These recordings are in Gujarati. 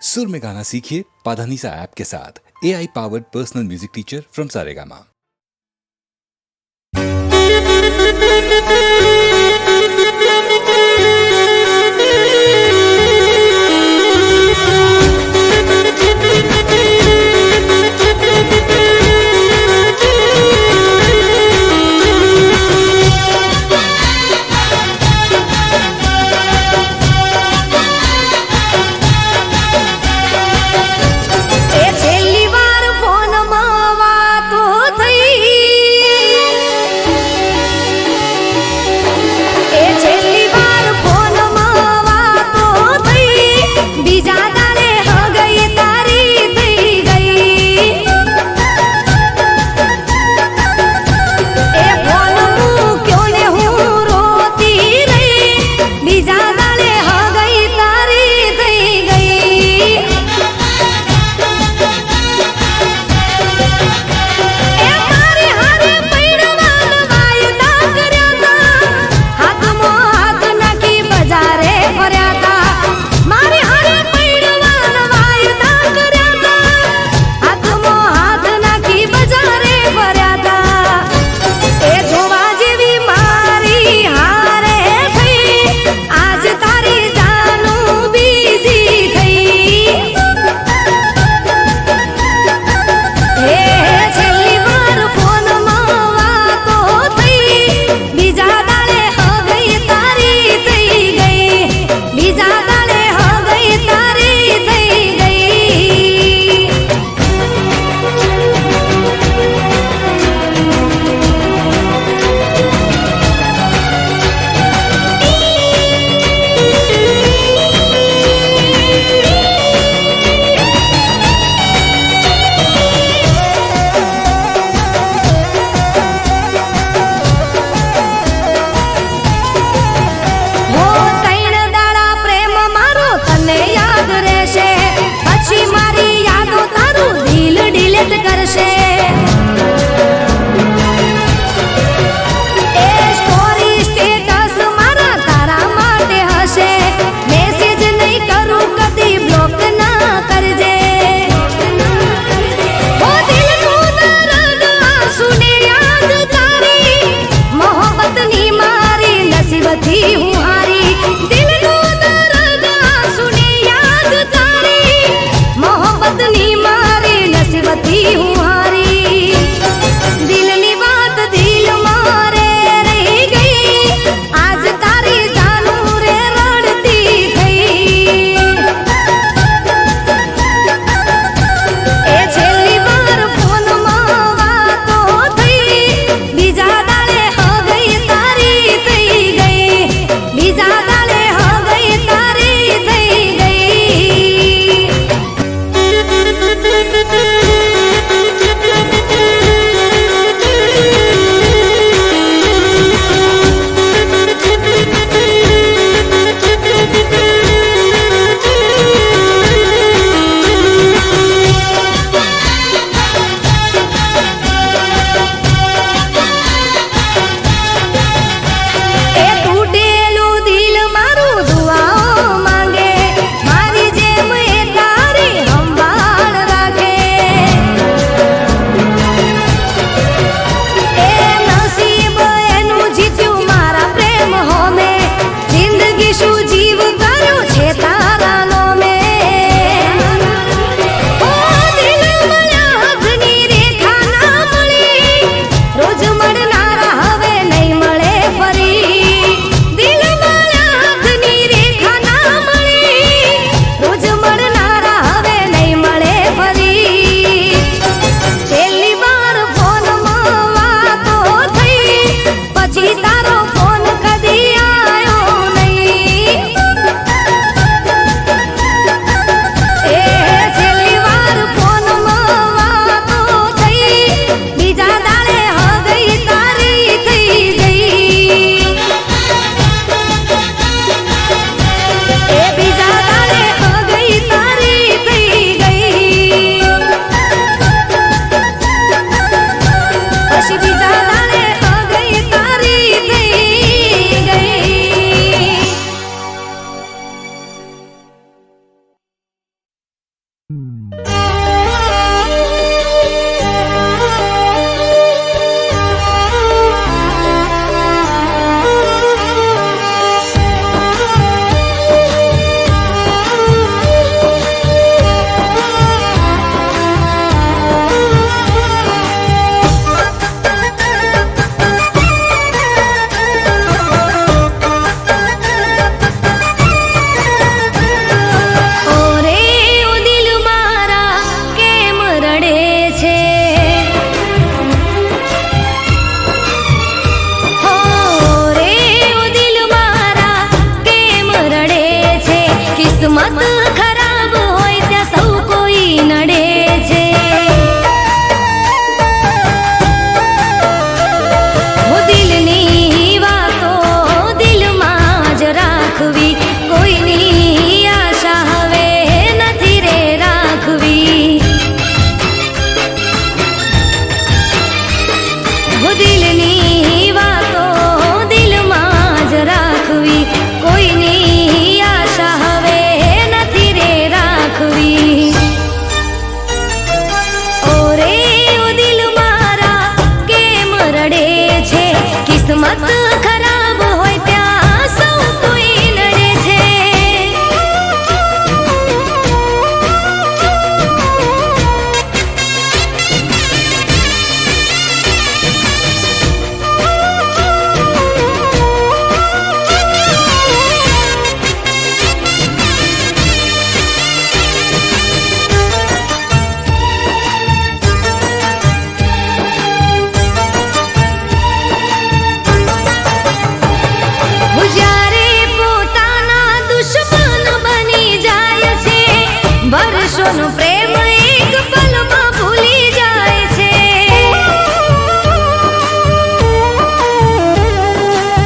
सुर में गाना सीखिए पाधानीसा ऐप के साथ। AI powered personal music teacher from Saregama. मोहब्बत नी मारी नसीबती हूँ हारी। વર્ષોનો પ્રેમ એક પલમાં ભૂલી જાય છે.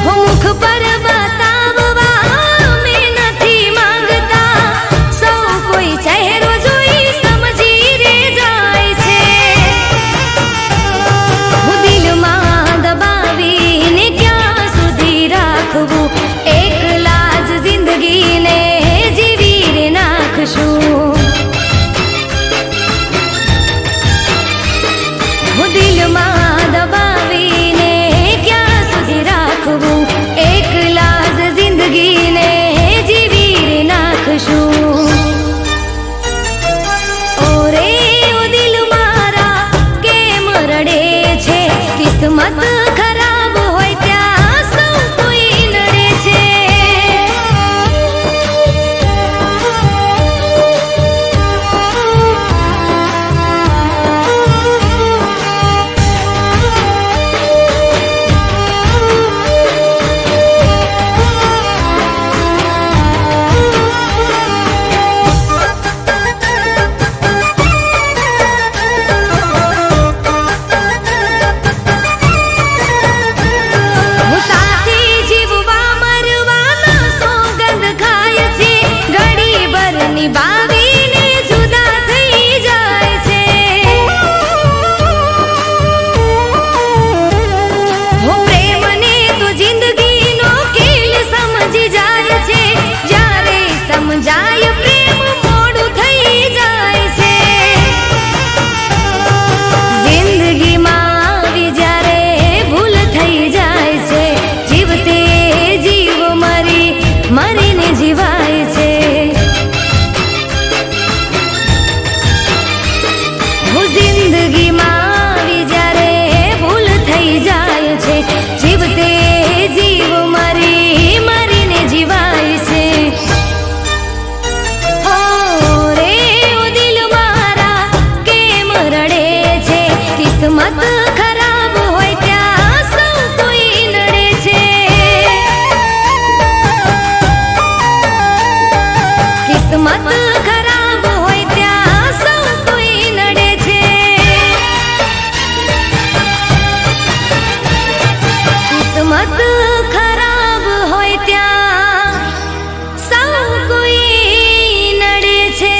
મુખ પર બતાવવા અમે નથી માંગતા, સૌ કોઈ ચહેરો જોઈ સમજી રે જાય છે. હું દિલમાં દબાવીને ક્યાં સુધી રાખવું, એકલા જ જિંદગીને જીવી રે નાખશું. હું દિલમાં દબાવીને ક્યાં સુધી રાખવું, એકલા જ જિંદગીને જીવી રે નાખશું. ઓરે ઓ દિલ મારા કેમ રડે છે, કિસ્મત ખરાબ હોય ત્યાં સૌ કોઈ નડે છે. હું સાથી જીવવા મરવાના સોગંદ ખાય છે, ઘડી ભર નિભાવીને જુદા થઈ જાય છે. હું પ્રેમને તો જિંદગીનો ખેલ સમજી જાય છે, જ્યારે સમજાય પ્રેમ મોડું થઈ જાય છે. જિંદગીમાં આવી જ્યારે ભૂલ થઈ જાય છે, જીવતે જીવ મરીને જીવાય છે. હું જિંદગીમાં આવી જ્યારે ભૂલ થઈ જાય છે, જીવતે જીવ મરીને જીવાય છે. હો રે ઓ દિલ મારા કેમ રડે છે, કિસ્મત ખરાબ હોય ત્યાં સૌ કોઈ નડે છે. કિસ્મત ખરાબ હોય ત્યાં સૌ કોઈ નડે છે. કિસ્મત ખરાબ હોય ત્યાં સૌ કોઈ નડે છે.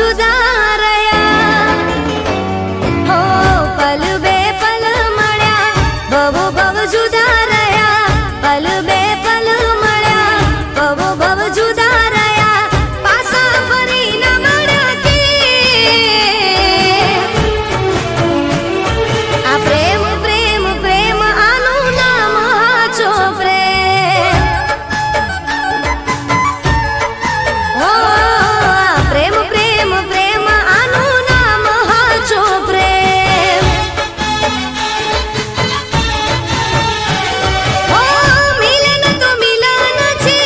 જુદા રહ્યા હો પલ બે પલ મળ્યા ભવ ભવ જુદા રહ્યા પલ બે પલ મળ્યા ભવ ભવ જુદા રહ્યા પાછા ફરી ન મળ્યા કે આ પ્રેમ પ્રેમ પ્રેમ આનું નામ હાચો પ્રેમ હો આ પ્રેમ પ્રેમ પ્રેમ આનું નામ હાચો પ્રેમ હો મિલન તો મિલન છે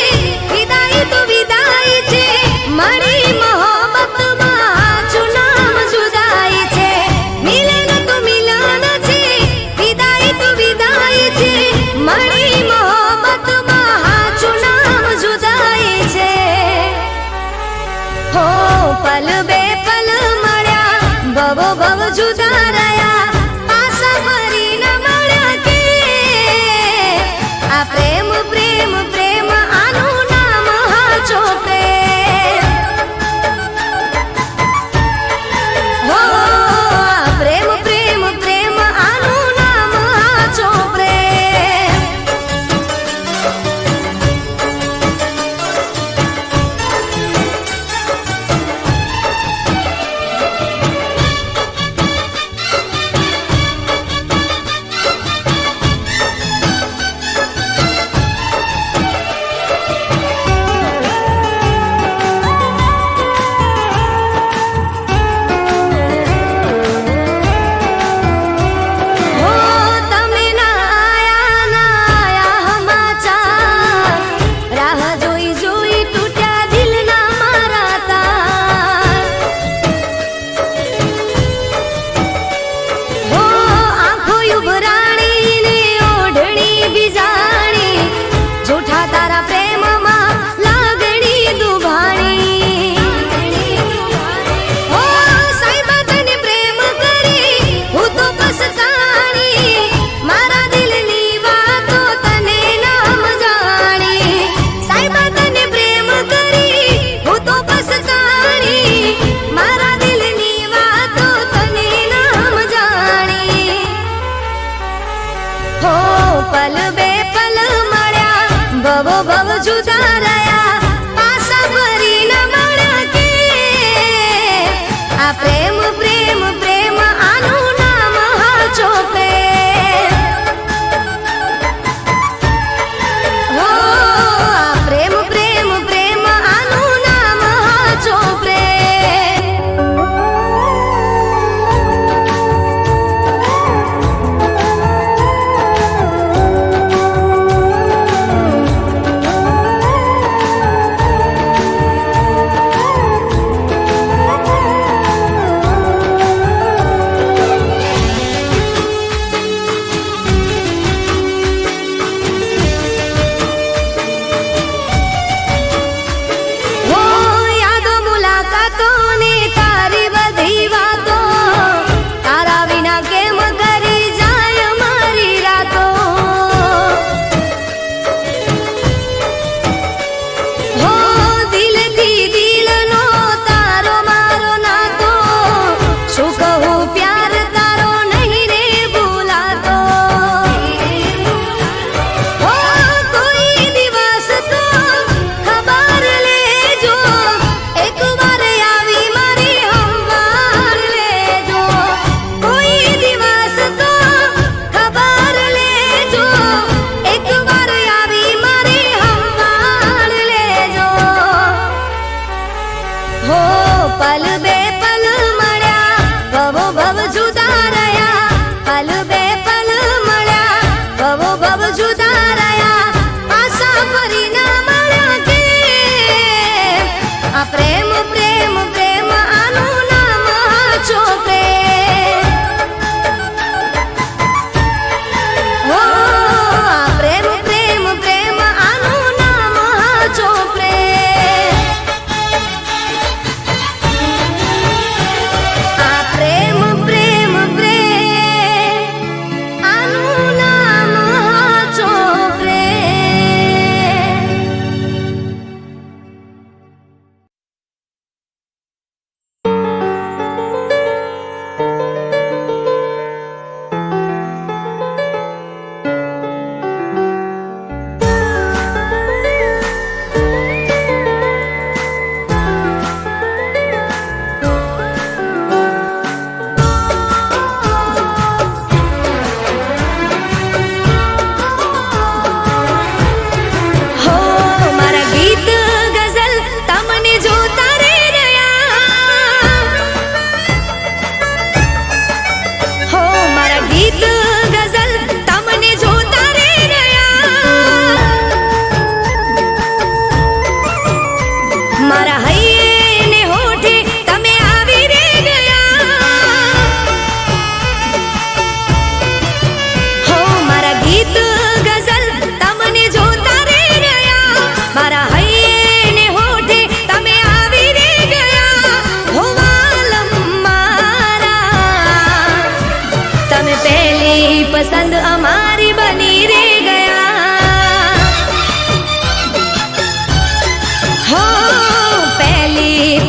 વિદાય તો વિદાય છે મારી મોહબ્બતમાં હાચું નામ જુદાઈ છે મિલન તો મિલન છે વિદાય તો વિદાય છે મારી મોહબ્બતમાં હાચું નામ જુદાઈ છે હો પલ બે પલ મળ્યા ભવ ભવ જુદા રહ્યા પાછા ફરી ન મળ્યા કે આ પ્રેમ પ્રેમ પ્રેમ આનું નામ હાચો પ્રેમ હો આ પ્રેમ પ્રેમ પ્રેમ આનું નામ હાચો પ્રેમ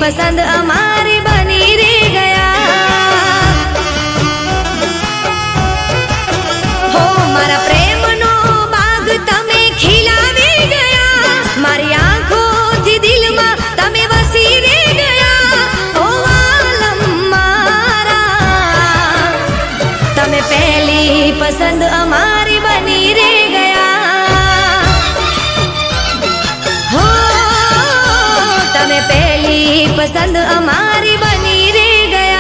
પસંદ અમારી બની રે ગયા. હો મારા પ્રેમનો બાગ તમે ખીલાવી ગયા, મારી આંખોથી દિલમાં તમે વસી રે ગયા. ઓ આલમ મારા, તમે પહેલી પસંદ અમારી બની રે ગયા. હો તમે પહેલી પસંદ અમારી બની રે ગયા.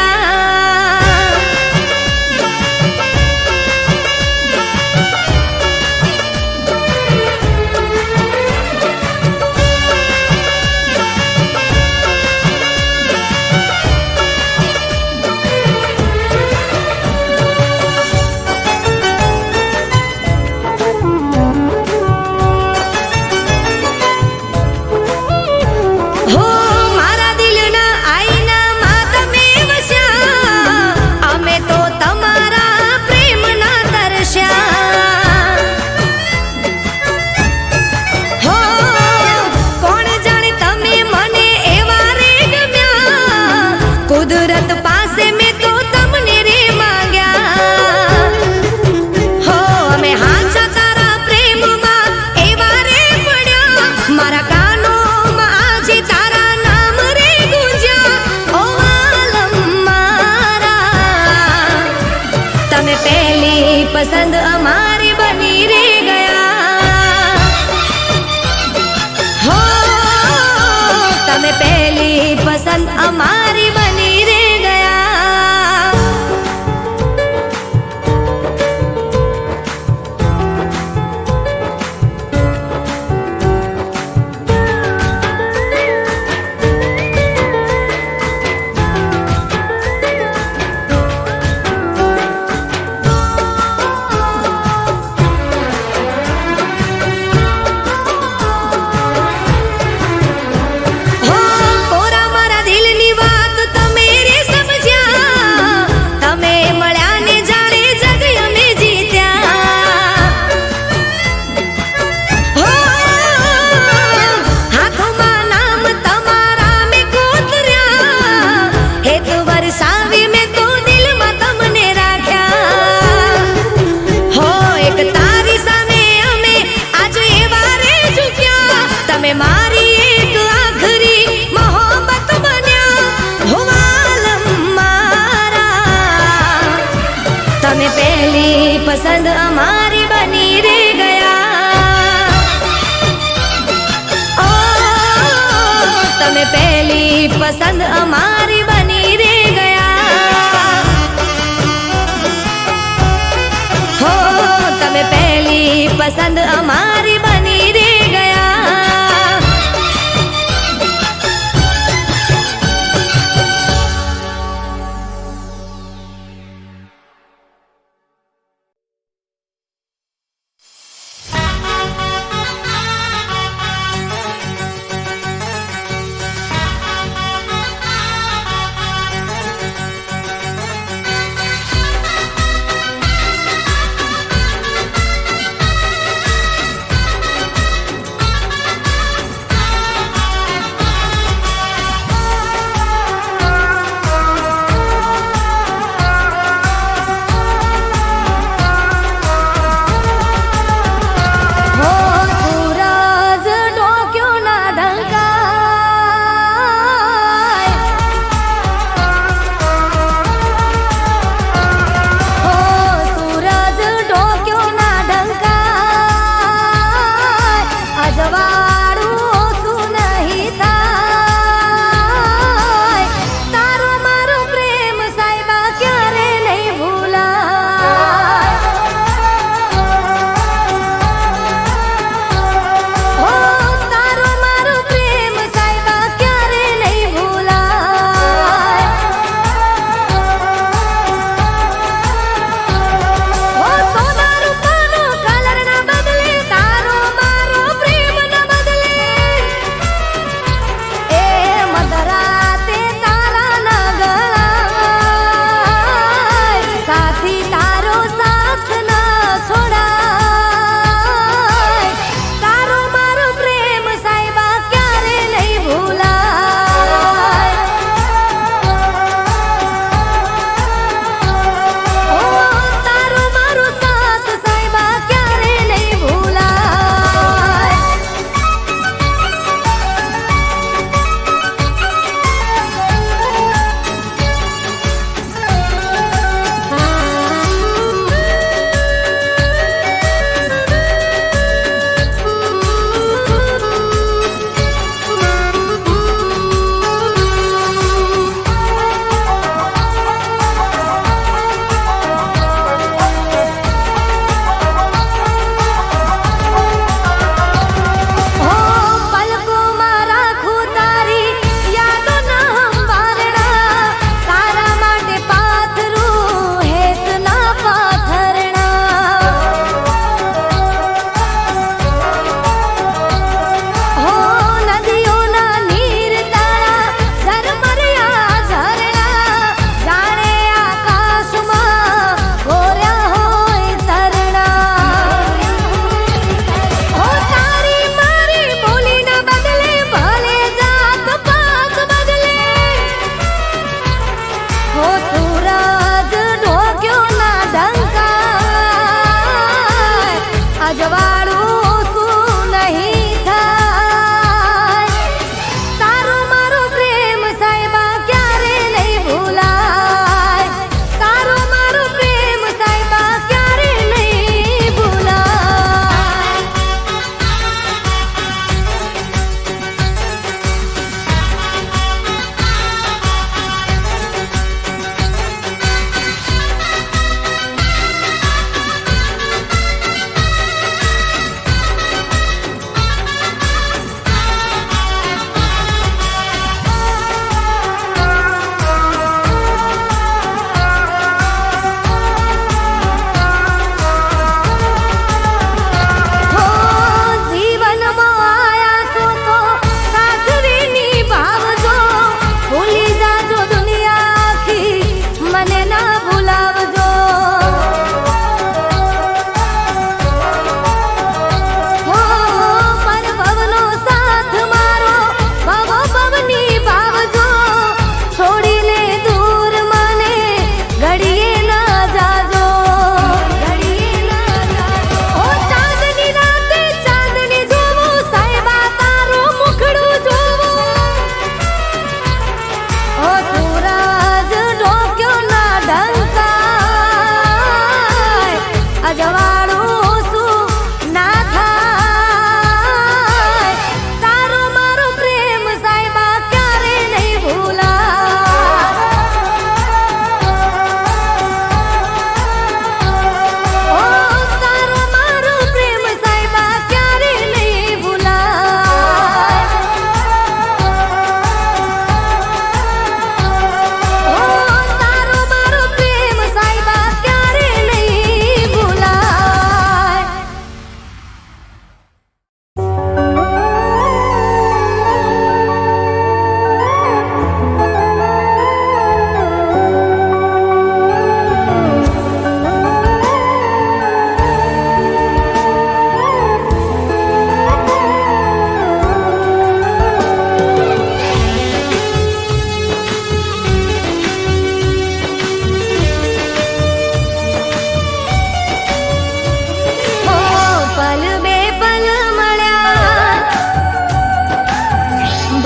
હો મારા દિલના આઈનામાં તમે વસ્યા, અમે તો તમારા પ્રેમના તરસ્યા. હો કોણ જાણે તમે મને એવા રે ગમ્યા, કુદરત પાસે મેં તો તમને રે માંગ્યા. હો અમે હાચા તારા પ્રેમમાં એવા રે પડ્યા, મારા કાનોમાં આજે તારા નામ રે ગુંજ્યા. ઓ આલમ મારા, તમે પહેલી પસંદ અમારી બની રે ગયા. હો તમે પહેલી પસંદ અમારી બની રે ગયા. હો કોરા મારા દિલની વાત તમે રે સમજ્યા, તમે મળ્યા ને જાણે જગ અમે જીત્યા. હો હાથોમાં નામ તમારા મેં કોતર્યા, હેત વરસાવી મેં તો દિલમાં તમને રાખ્યા. હો એક તારી સામે અમે આજે એવા રે ઝૂક્યા, તમે મારી એક આખરી મોહબ્બત બન્યા. હો આલમ મારા, તમે પહેલી પસંદ અમારી બની રે ગયા. ઓ તમે પહેલી પસંદ અમારી બની રે ગયા. હો તમે પહેલી પસંદ અમારી બની રે ગયા.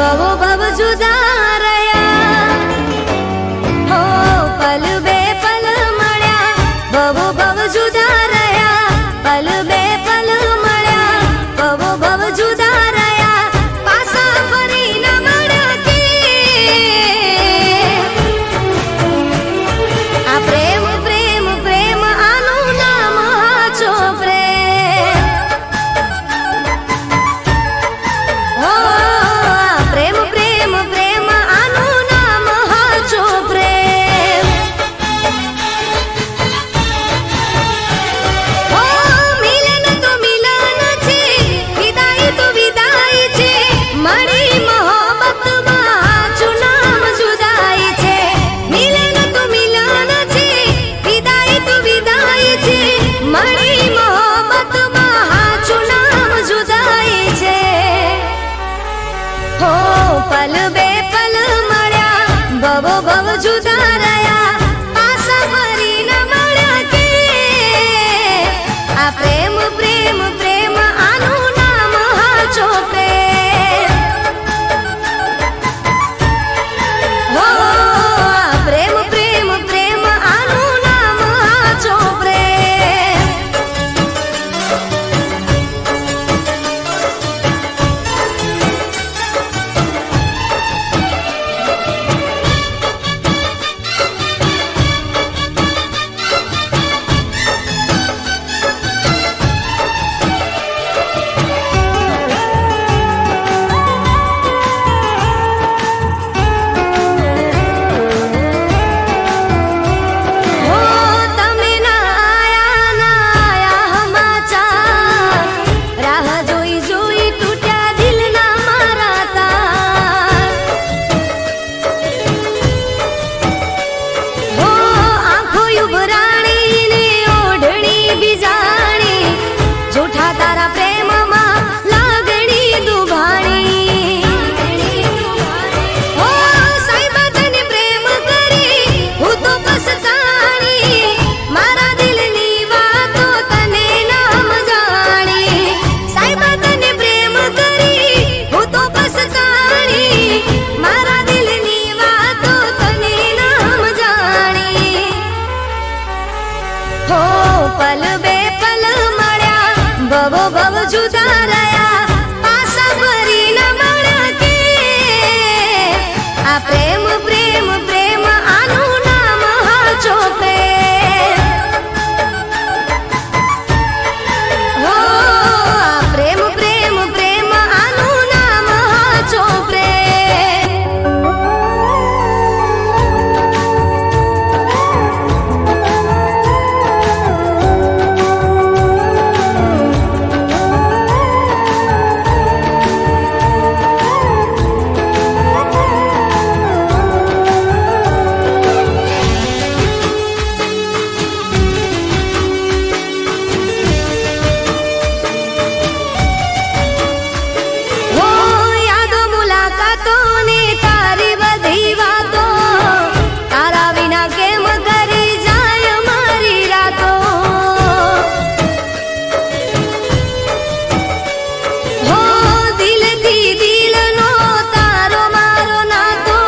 ભવો ભવ જુદા રહ્યા હો પલ બે પલ મળ્યા ભવો ભવ જુદા રહ્યા પલ બે પલ મળ્યા ભવો ભવ જુદા રહ્યા પાછા ફરી ન મળ્યા કે આ પ્રેમ પ્રેમ પ્રેમ આનું નામ હાચો પ્રેમ હો પ્રેમ પ્રેમ પ્રેમ આનું નામ હાચો પ્રેમ હો મિલન તો મિલન છે વિદાય તો વિદાય છે મળી મોહબ્બતમાં હાચું નામ જુદાઈ છે મિલન તો મિલન છે વિદાય તો વિદાય છે મળી મોહબ્બતમાં હાચું નામ જુદાઈ છે હો પલ બે પલ મળ્યા ભવો ભવ જુદા રહ્યા પાછા ફરી ન મળ્યા કે આ પ્રેમ પ્રેમ પ્રેમ આનું નામ હાચો પ્રેમ હો આ પ્રેમ પ્રેમ પ્રેમ આનું નામ હાચો પ્રેમ હો તમે ના આયા હમાચાર રાહ જોઈ જોઈ તૂટ્યા દિલના મારા તાર હો આંખો ઉભરાણી ને ઓઢણી બીજાણી જૂઠા તારા પ્રેમમાં લાગણી દુભાણી હો સાહેબા તને પ્રેમ કરી હું તો પછતાણી મારા દિલની વાતો તને નામ જાણી સાહેબા તને પ્રેમ કરી હું તો પછતાણી મારા દિલની વાતો તને નામ જાણી હો પલ બે પલ મળ્યા ભવો ભવ જુદા રહ્યા પાછા ફરી ન મળ્યા કે આ પ્રેમ પ્રેમ પ્રેમ આનું નામ હાચો પ્રેમ હો આ પ્રેમ પ્રેમ પ્રેમ આનું નામ હાચો પ્રેમ હો યાદો મુલાકાતો ને તારી બધી વાતો તારા વિના કેમ કરી જાય મારી રાતો હો દિલથી દિલનો તારો મારો નાતો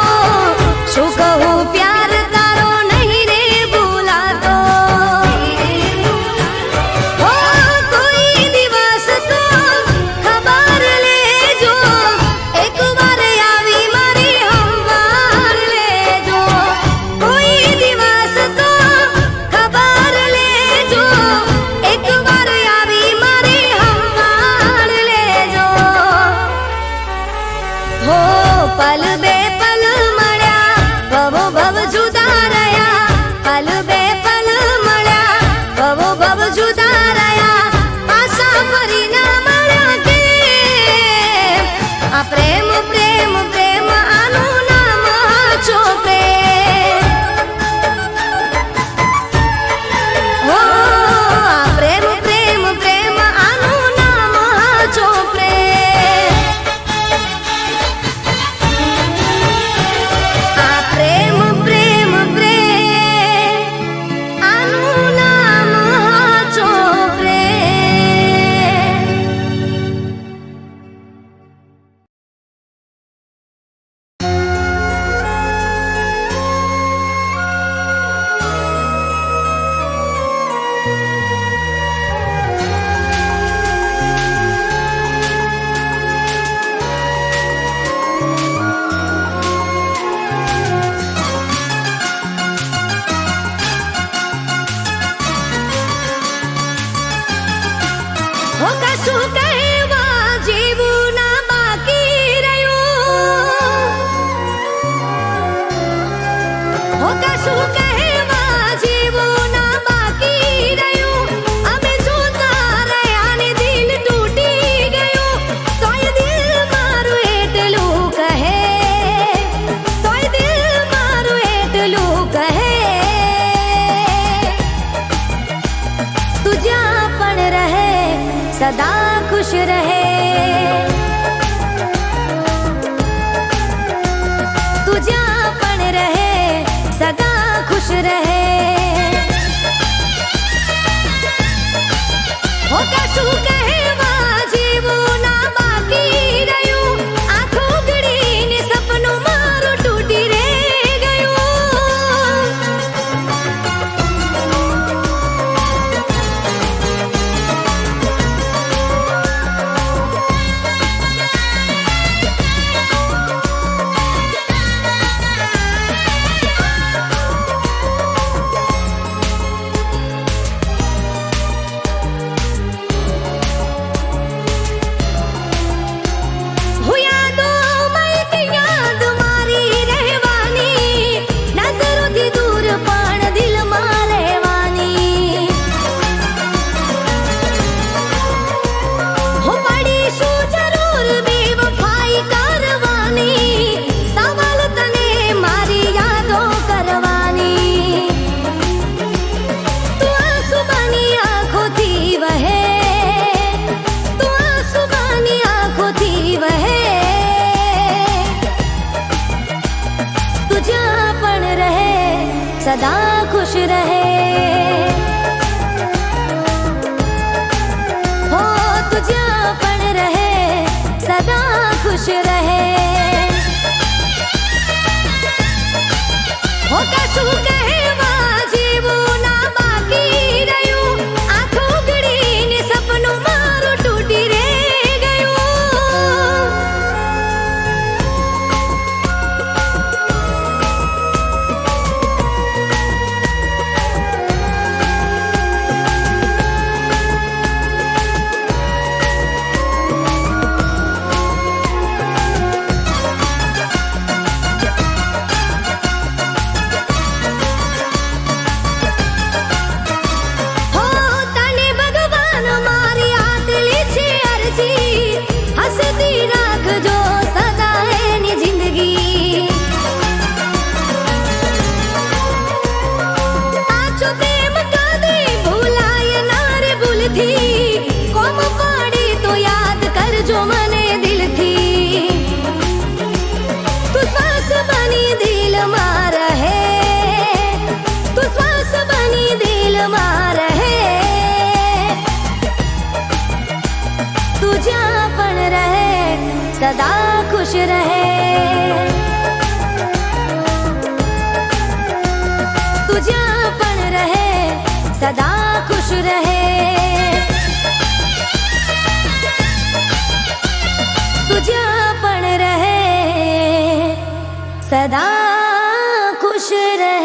શું કહું પ્યાર તારો નહીં રે ભૂલાતો હો કોઈ દિવસ તો ખબર લેજો એક વાર આવી મારી સંભાળ લેજો કોઈ દિવસ તો ખબર લેજો એક વાર આવી મારી સંભાળ લેજો હો પલ બે પલ મળ્યા ભવો ભવ જુદા રહ્યા પલ બે પલ મળ્યા ભવો ભવ જુદા રહ્યા પાછા ફરી ન મળ્યા કે આ પ્રેમ પ્રેમ પ્રેમ આનું નામ હાચો પ્રેમ હો આ પ્રેમ પ્રેમ પ્રેમ આનું નામ હાચો પ્રેમ હો કશું કહેવા જેવું ના બાકી રહ્યું અમે જોતા રહ્યા ને દિલ તૂટી ગયું તોય દિલ મારું એટલું કહે તોય દિલ મારું એટલું કહે તું જ્યાં પણ રહે સદા ખુશ રહે તું જ્યાં પણ રહે સદા ખુશ રહે હો કશું કહેવા જેવું ના બાકી રહ્યું આંખો ગળીને સપનું મારું તૂટી રે ગયું હું યાદોમાં એક યાદ મારી રહેવાની નજરોથી દૂર પણ દિલમાં રહેવાની હું પડીશું જરૂર બેવફાઈ કરવાની સવાલ તને મારી યાદો કરવાની તું આંસુ બની આંખોથી વહે તું આંસુ બની આંખોથી વહે તું જ્યાં પણ રહે સદા ખુશ રહે હો તું જ્યાં પણ રહે સદા ખુશ રહે હો કશું કહેવા જેવું ના બાકી રહ્યું આંખો ગળીને સપનું મારું તૂટી રે ગયું હો તને ભગવાન મારી આટલી છે અરજી હસતી રાખજો સદા એની જિંદગી આછો પ્રેમ કદી ભૂલાય ના રે ભૂલથી કોમ પાડી તો યાદ કરજો મને દિલથી તું શ્વાસ બની દિલમાં રહે તું શ્વાસ બની દિલમાં રહે તું જ્યાં પણ રહે સદા ખુશ રહે તું જ્યાં પણ રહે સદા ખુશ રહે તું જ્યાં પણ રહે સદા ખુશ રહે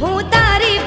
હું તારી